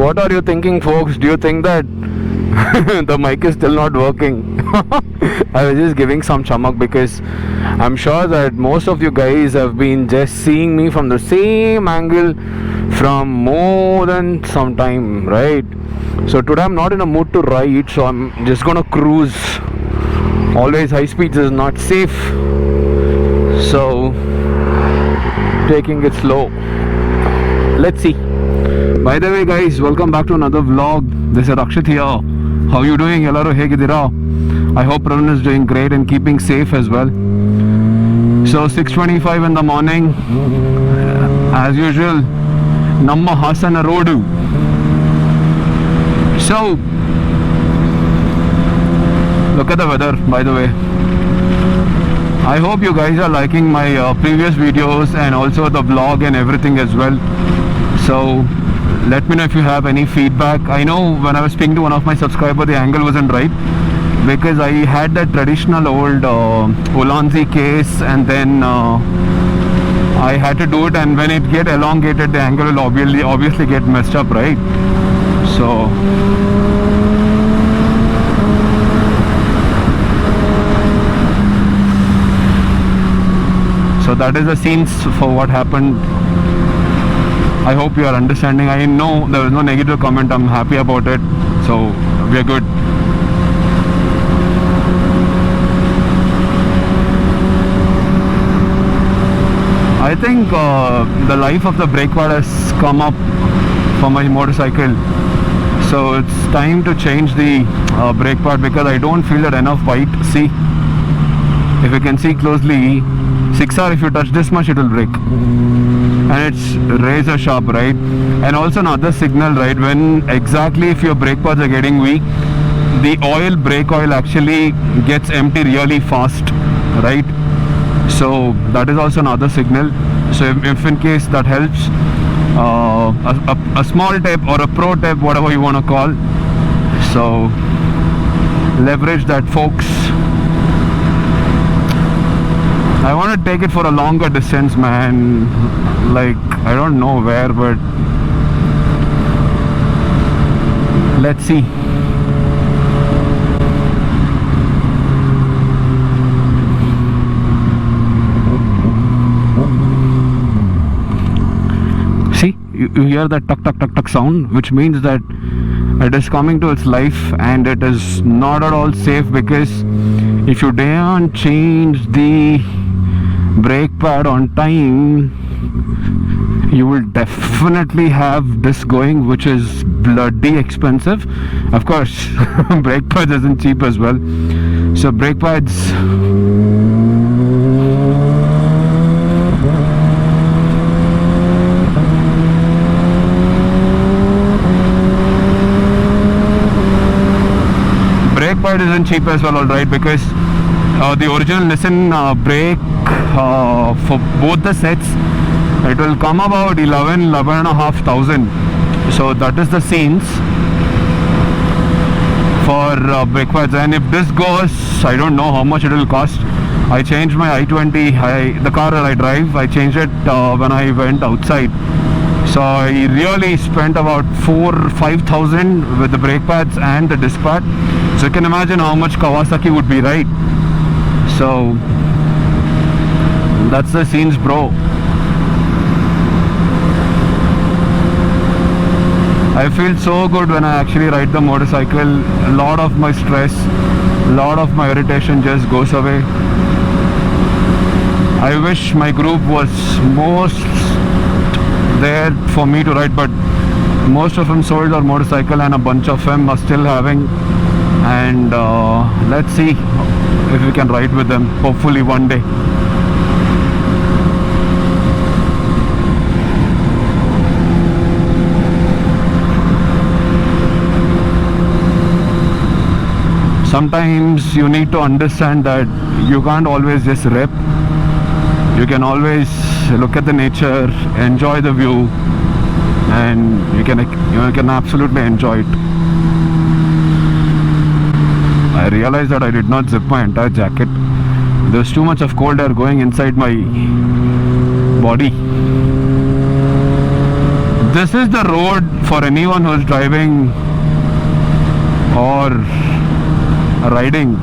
What are you thinking, folks? Do you think that the mic is still not working? I was just giving some chamak because I'm sure that most of you guys have been just seeing me from the same angle from more than some time, right? So today I'm not in a mood to ride, so I'm just gonna cruise. Always high speeds is not safe, so taking it slow. Let's see. By the way, guys, welcome back to another vlog. This is Rakshit here. How you doing? Ellaru hegidira? I hope everyone is doing great and keeping safe as well. So 6:25 in the morning, as usual, Namma Hasana Roadu. So look at the weather, by the way. I hope you guys are liking my previous videos and also the vlog and everything as well. So let me know if you have any feedback. I know when I was speaking to one of my subscribers, the angle wasn't right because I had that traditional old Ulanzi case, and then I had to do it, and when it get elongated, the angle will obviously get messed up, right? So that is the scenes for what happened. I hope you are understanding. I know there is no negative comment. I'm happy about it. So we are good. I think the life of the brake pad has come up for my motorcycle. So it's time to change the brake pad because I don't feel that enough bite. See, if you can see closely, 6R, if you touch this much, it will break. And it's razor sharp, right? And also another signal, right? When exactly if your brake pads are getting weak, the brake oil actually gets empty really fast, right? So that is also another signal. So if in case that helps, a small tip or a pro tip, whatever you want to call. So leverage that, folks. I want to take it for a longer distance, man. Like, I don't know where, but let's see. See, you hear that tuck tuck tuck tuck sound, which means that it is coming to its life, and it is not at all safe because if you don't change the brake pad on time, you will definitely have this going, which is bloody expensive. Of course, brake pads isn't cheap as well. So brake pads, isn't cheap as well, alright, because the original Nissan brake for both the sets, it will come about 11,500. So that is the scenes for brake pads. And if this goes, I don't know how much it will cost. I changed my i20, the car that I drive, I changed it when I went outside. So I really spent about 4,000-5,000 with the brake pads and the disc pad. So you can imagine how much Kawasaki would be, right? So that's the scenes, bro. I feel so good when I actually ride the motorcycle. A lot of my stress, a lot of my irritation just goes away. I wish my group was most there for me to ride, but most of them sold their motorcycle and a bunch of them are still having. And let's see if we can ride with them, hopefully one day. sometimes you need to understand that you can't always just rip. You can always look at the nature, enjoy the view, and you can absolutely enjoy it. I realized that I did not zip my entire jacket. There's too much of cold air going inside my body. This is the road for anyone who's driving or riding